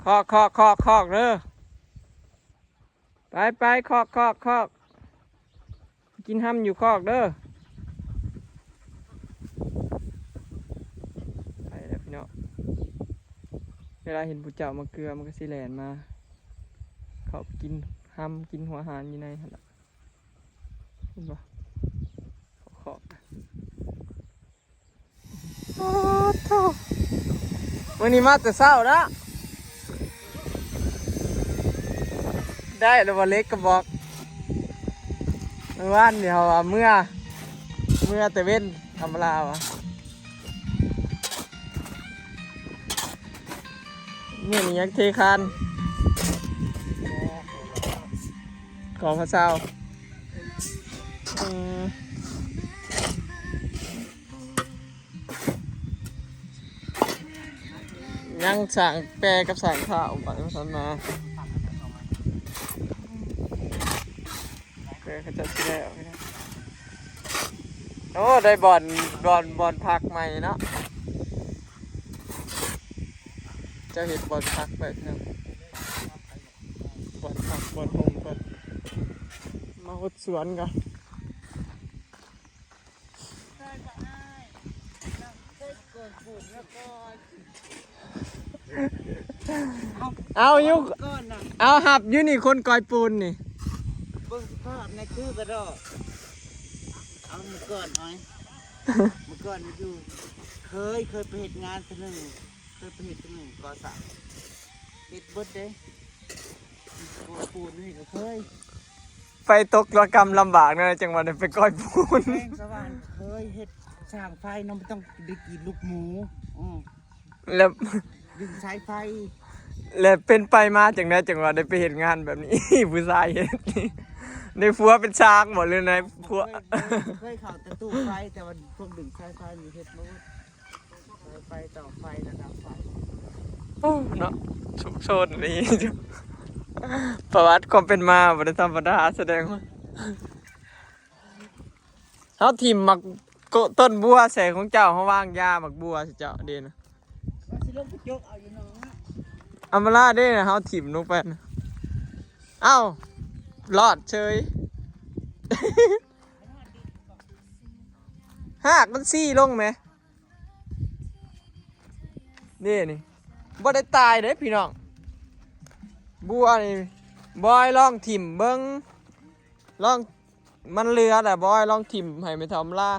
คอกเด้อไปคอกกินห้ำอยู่คอกเด้อไปแล้วพี่น้องเวลาเห็นผู้เจ้ามาเกลือมันก็สิแลนมาเขากินห้ำกินหัวหารอยู่ในหั่นล่ะเห็นปะคอกโอ้โธ่วันนี้มาแต่เช้าแล้วได้แล้วว่าเล็กกระบอกเมื่อวานเดี๋ยวเมื่อแต่เว้นทำลาวะนี่ยังเทคานขอพระเจ้ายังสั่งแปรกับสั่งข้าวไปมาทำมาแปรเขาจะชี้แล้วโอ้ได้บอลพักใหม่เนาะจะเห็นบอลพักแบบนี้บอลพักบอลโฮมกันมาหดสวนกันเอายุเอาหับอยู่นี่คนกอยปูนนี่เบิ่งสภาพในคือกระดอกเอามือก่อนหน่อยมือก่อนมาอยู่เคยไปเหตุงานคนหนึ่งก่อสร้างเฮ็ดเบิดเด้ปูนนี่ก็เคยไปตกระกรรมลำบากนะจังหวัดนี้ไปก้อยปูนแม่งสว่างเคยเฮ็ดสร้างไฟน้องไม่ต้องได้กินลูกหมูแล้วดึงสายไฟแล้วเป็นไปมาจังได้จังหวัดได้ไปเห็นงานแบบนี้ ผู้ชายเห็นในฟัวเป็นช้างหมดเลยในฟัวเคยเข้าแต่ตู้ไฟแต่ว่าพวกดึงสายไฟมีเฮ็ดมาสายไฟต่อไฟระดับไฟโอ้เนาะชุกโซนนี้ประวัติความเป็นมาบริธรรมดาแสดงว่าเขาทีมหมักต้นบัวแสงของเจ้าเขาว่างยาหมักบัวสิเจ้าเด่นอัมมาลาเด่นะเขาทีมลงไปนะเอ้ารอดเฉยหากมันซี่ลงไหมนี่บ่ได้ตายเด้พี่น้องบัวนี่บอยลองถิ่มเบิ้งลองมันเรือแต่บอยลองถิ่มให้ไม่ทำล่า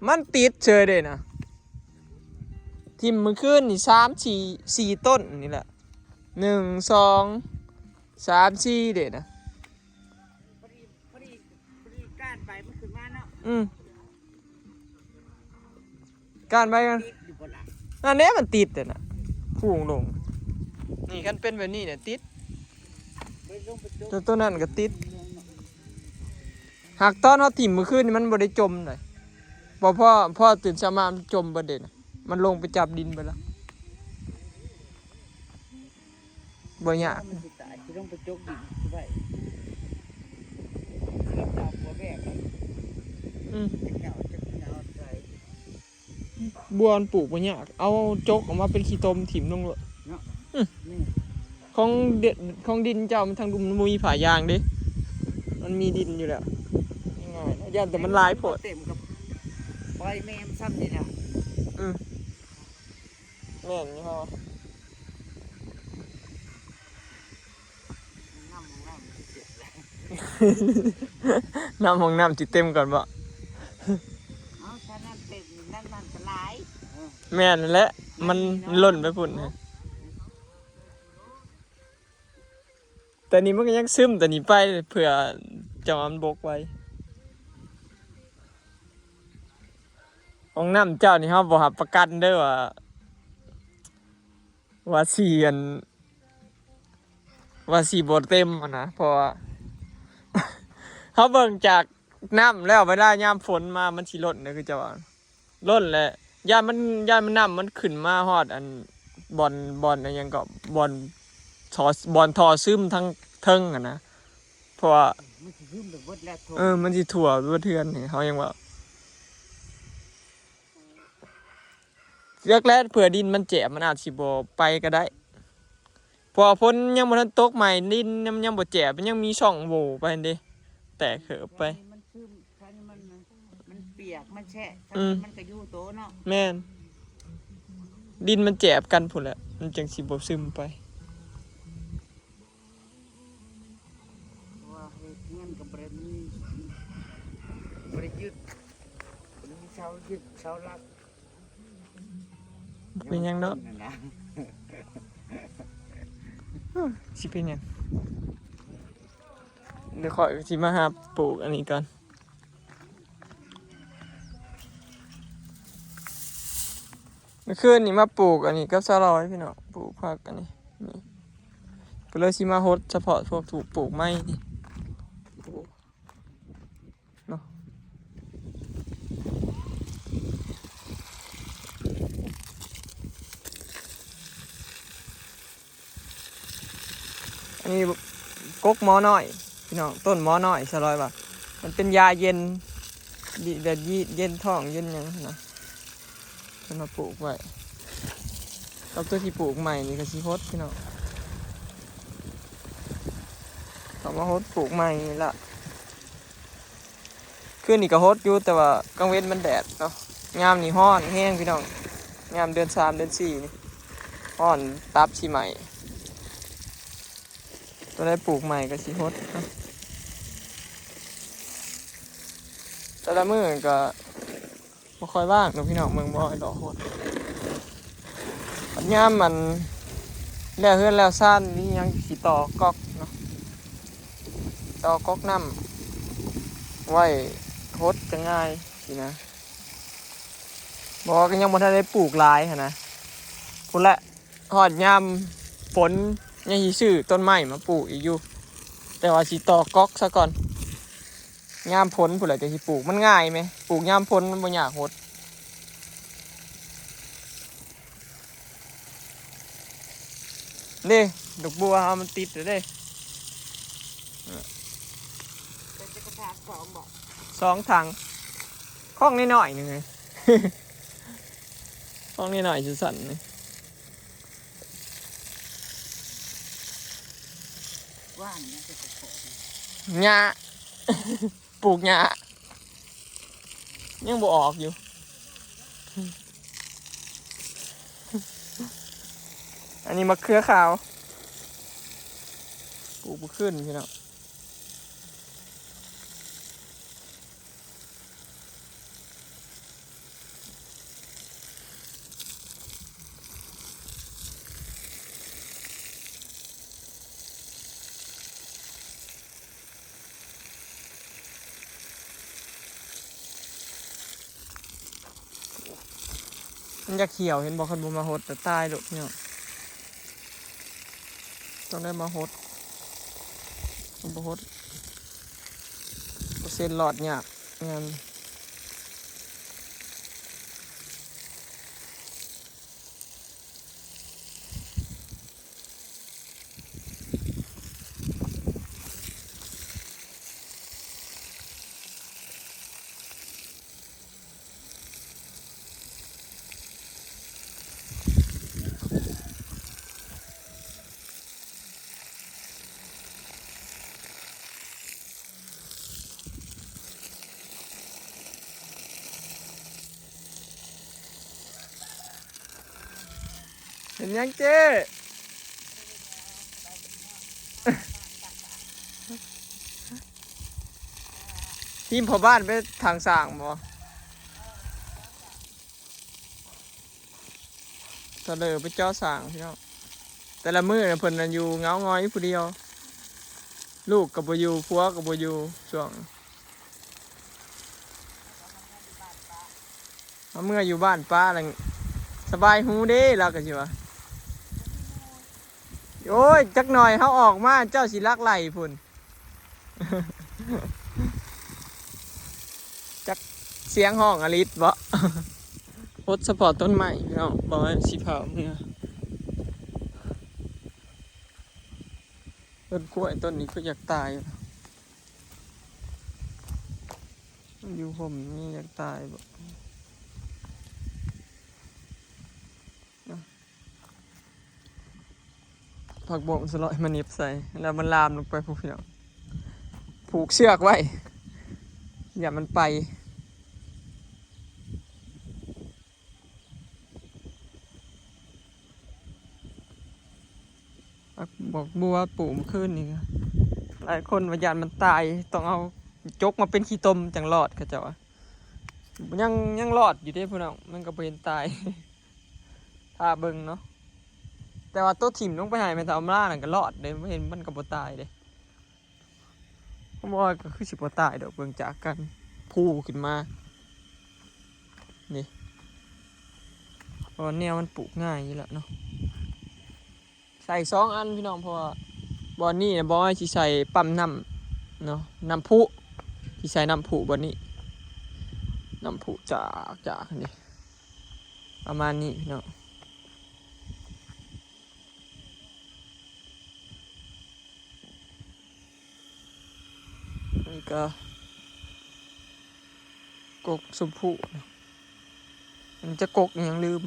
มันติดเฉยเด้นะถิ่มมือขึ้นนี่4 ต้นนี่แหละ1 2 3 4เด้นะพอดีก้านใบมันขึ้นมาเนาะก้านใบมันอันนี้มันติดแต่นะพุ่งลงนี่กันเป็นแบบนี้เนี่ยติดตัวนั้นก็ติดหากตอนเขาถิ่มมือขึ้นมันบริจมเลยพ่อตื่นเช้ามามันจมประเด็นมันลงไปจับดินไปแล้วบ่ยากบัวมันปลูกบ่ยากเอาจกออกมาเป็นขี้ตมถิ่มลงเลยของดินเจ้ามันทางดุมมุยผายางดิมันมีดินอยู่แล้วง่ายย่านแต่มันลายโผดเต็มกับปล่อยแมมซ้ำนี่นะแม่นนี่พ่อน้ำของน้ำจิเต็มก่อนบ่ถ้าน้ำเต็มนั่นมันจะไหลแม่นแหละมันหล่นไปพุ่นแต่นี้มันก็ยังซึมแต่นี้ไปเผื่อจะมันบกไว้ของน้ำเจ้านี่เขาบอกหับประกันเด้อว่าสีบเต็มนะเพราะว่าเขาเบิ่งจากน้ำแล้วเวลายามฝนมามันสิล้นนะคือจะว่าล้นแหละย่านมันน้ำมันขึ้นมาฮอดอันบอลอะไรยังก็บอลทอซึมทั้งเทิงอ่ะนะเพราะว่ามันสิถั่วเพื่อเทือนนี่เขายังว่า เลือกแรกเผื่อดินมันเจ็บมันอาจสิบ่ไปก็ได้พอพ้นยังบ่ทันตกใหม่ดินยังบ่เจ็บมันยังมีช่องโหว่ไปเด้แตกเขิบไป มันคือคันมันเปียกมันแฉะคัน อืม มันก็อยู่โตเนาะ แม่นดินมันเจ็บกันพุ่นแหละมันจังสิบ่ซึมไป ว่าเฮ็ดเงินกับบริมีบริยึดบริมีเสายึดเสาหลัก เป็นหยังเนาะ นั่นนะ สิเป็นหยังเดี๋ยวขอยสิมาหาปลูกอันนี้ก่อนเมื่อคืนนี่มาปลูกอันนี้กับซาลอยพี่น้องปลูกผักอันนี้นี่ก็เลยสิมาฮดเฉพาะพวกถูกปลูกไม้นี่ปลูกเนาะอันนี้กกหมอน้อยพี่น้องต้นหมอน้อยซาลอยว่ะมันเป็นยาเย็นแบบเย็นท้องเย็นหยังนะมันมาปลูกไว้แล้วตัวที่ปลูกใหม่นี่ก็สิฮดพี่น้องเอามาฮดปลูกใหม่นี่ละคืนนี่ก็ฮดอยู่แต่ว่ากลางเว้นมันแดดเนาะยามนี่ฮ้อนแห้งพี่น้องยามเดือน3เดือน4นี่ฮ้อนตับสิใหม่ตัวได้ปลูกใหม่ก็สิฮดเนาะแต่ละมื้อก็บ่ค่อยว่างเนาะพี่น้องเมืองบ่อยดอกฮดปัญญามมันแล้วเฮือนแล้วซ่านนี่ยังสิต่อก๊อกเนาะต่อก๊อกน้ำไว้ฮดจะง่ายสินะบอกว่าก็ยังบ่ทันได้ปลูกหลายหั่นนะพุ่นแหละฮอดยามฝนยังสิซื้อต้นไม้มาปลูกอีกอยู่แต่ว่าสิต่อก๊อกซะก่อนยามฝนพุ่นแหละจะสิปลูกมันง่ายไหมปลูกยามฝนมันบ่ยากฮดนี่ดอกบัวเอามันติดเลยเด้ เป็นจักรพรรดิของบอก 2 ถังข้องนิดหน่อยหนึงไง ข้องนิดหน่อยสั่นๆนี่ ว่างนะจะขอ หญ้า ปลูกหญ้ายังบ่ออกอยู่ อันนี้มะเขือขาวปลูกบ่ขึ้นพี่น้องมันจะเขียวเห็นบอกคนบ่มาหดแต่ตายลูกพี่น้องต้องได้มาหดบ่หดเปอร์เซ็นต์หลอดยากงานเห็นยังเจ้ทีมพอบ้านไปทางสร้างบ่ตะเลยไปเจ้าสร้างพี่น้องแต่ละมื้อน่ะเพิ่นน่ะอยู่เหงาง้อยผู้เดียว ลูกก็บ่อยู่ผัวก็บ่อยู่ช่วงเอาเมื่ออยู่บ้านป้าแล้วสบายหูเด้เราก็สิว่าโอ้ยจักหน่อยเฮาออกมาเจ้าสิลักไหลพุ่น จักเสียงห้องอลิศบ่ พดสปอร์ตต้นใหม่พี่น้องบอกว่าสิเผาเมื่อต้นกล้วยต้นนี้ก็อยากตายอยู่ผมนี่อยากตายบ่ ผักบงสลอยมันเน็บใส่แล้วมันลามลงไปพวกพี่น้องผูกเชือกไว้อย่ามันไปบอกบัวปลูกมันขึ้นนี่ก็หลายคนว่ายานมันตายต้องเอาจกมาเป็นขี้ตมจังรอดเขาเจ้าว่ายังรอดอยู่เด้พี่น้องมันก็เป็นตาย ถ้าเบิ่งเนาะแต่ว่าตัวถิ่มลงไปหายมันจะเอามาล่านั่นก็รอดเด้ไม่เห็นมันก็บ่ตายเด้ผมว่าก็คือสิบ่ตายดอกเบิ่งจากกันพูขึ้นมานี่เพราะว่าแนวมันปลูกง่ายอยู่แล้วเนาะใส่2 อันพี่น้องเพราะว่าบอนนี่นะบอยสิใส่ปั๊มน้ำเนาะน้ำพุสิใส่น้ำพุบอนนี้น้ำพุจากนี่ประมาณนี้พี่น้องนี่ก็กกสมพุมันจะกกยังลืม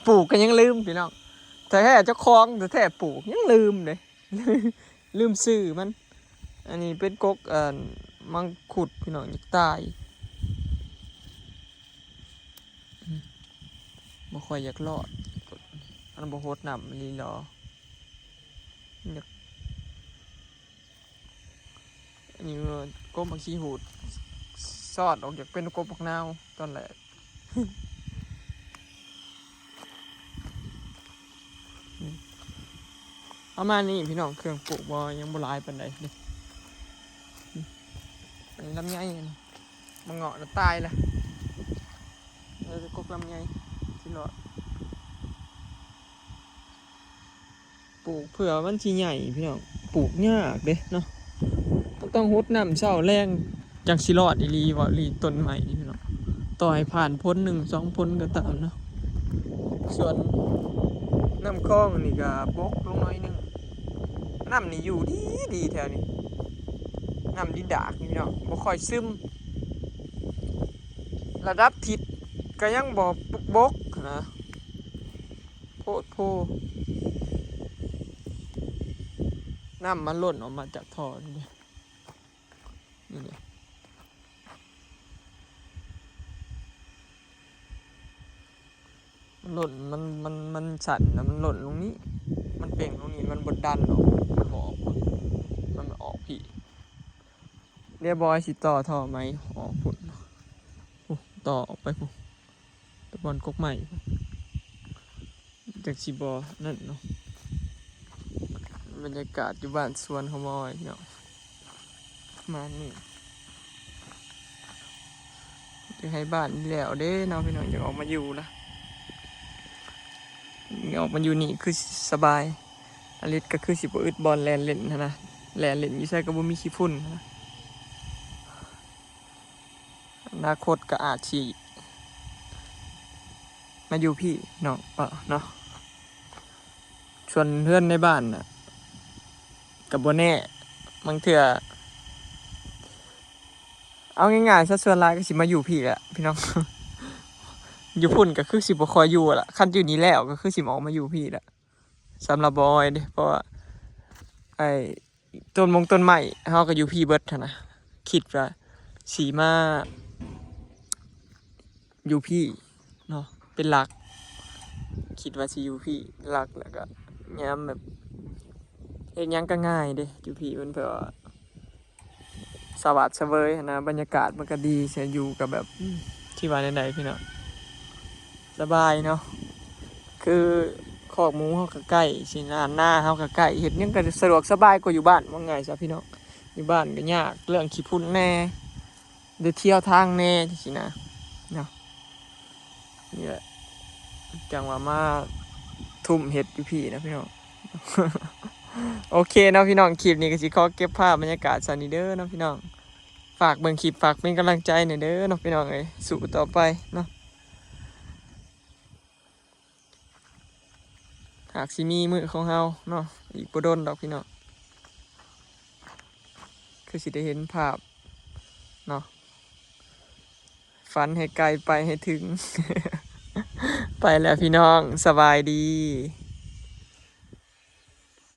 ปลูกกันยังลืมพี่น้องแต่แท้เจ้าของแต่แท้ปลูกยังลืมเลย ลืมซื้อมันอันนี้เป็นกกมังคุดพี่น้องอยากตายบ่ค่อยอยากรอดอันบ่โหดหนำลีรออยากอันนี้กบมักชีหูดซอดออกอยากเป็นกบบักนาวตอนแรก ประมาณนี้พี่น้องเครื่องปลูกบ่ยังบ่หลายปานใดเด้อันนี้ลำไยอันนี้มันเงาะแล้วตายละเราจะกกลำไยที่รอดปลูกเผื่อมันสิใหญ่พี่น้องปลูกยากเด้เนาะต้องรดน้ำเช้าแรงจังสิรอดอีหลีว่าอีหลีต้นใหม่นี่พี่น้องต่อให้ผ่านพ้น1-2พ้นก็ตามเนาะส่วนน้ำคลองนี่ก็บกลงหน่อยนึงน้ำนี่อยู่ดีแถวนี้น้ำดินดากนี่เนาะบ่ค่อยซึมระดับทิศก็ยังบ่บกนะโพน้ำมันหล่นออกมาจากท่อนี่เด้มันหล่นมันสั่นนะมันหล่นตรงนี้มันเป่งตรงนี้มันบดดันออกมันหมอกมันออกพี่เรียบร้อยสิต่อท่อไหมออกพุ่นต่อออกไปพุ่นตะบอลกกใหม่จากสิบอนั่นเนาะบรรยากาศอยู่บ้านสวนขมอยเนาะมานี่จะให้บ้านนี่แล้วเด้เนาะพี่น้องอยากออกมาอยู่ละออกมาอยู่นี่คือสบายอลิศก็คือสิบอึดบอลแลนเล่นนะแลนเล่นอยู่ใช่ก็บ่มีขี้ฝุ่นนะอนาคตก็อาจฉีมาอยู่พี่เนาะเนาะชวนเพื่อนในบ้านน่ะกับบ่แน่บางเถื่อเอาง่ายๆซะส่วนหลายก็สิมาอยู่พี่แหละพี่น้อง อยู่พุ่นก็คือสิบ่คอยอยู่ละคันอยู่นี้แล้วก็คือสิออกมาอยู่พี่ละสำหรับบอยเด้เพราะว่าไอ้ต้นไม้เฮาก็อยู่พี่เบิดนะคิดว่าสีมาอยู่พี่เนาะเป็นหลักคิดว่าสิอยู่พี่หลักแล้วก็ยามแบบเฮ็ดหยังก็ง่ายเด้อยู่พี่มันเพื่อสวัสดิ์เสวยนะบรรยากาศมันก็ดีเสียอยู่กับแบบที่ว่าใดๆพี่เนาะสบายเนาะคือคอกหมูเฮาก็ใกล้สิหน้าเฮาก็ใกล้เฮ็ดหยังก็สะดวกสบายกว่าอยู่บ้านว่าไงซะพี่น้องอยู่บ้านก็ยากเรื่องขี้ฝุ่นแน่ได้เที่ยวทางแน่จังซี่นะเนาะนี่แหละจังว่ามาทุ่มเฮ็ดอยู่พี่นะพี่น้อง โอเคเนาะพี่น้องคลิปนี้ก็สิขอเก็บภาพบรรยากาศซันนี้เด้อเนาะพี่น้องฝากเบิ่งคลิปฝากเป็นกำลังใจหน่อยเด้อเนาะพี่น้องเอ้ยสู้ต่อไปเนาะหากสิมีมือของเฮาเนาะอีกบ่โดนดอกพี่น้องคือสิได้เห็นภาพเนาะฝันให้ไกลไปให้ถึง ไปแล้วพี่น้องสบายดี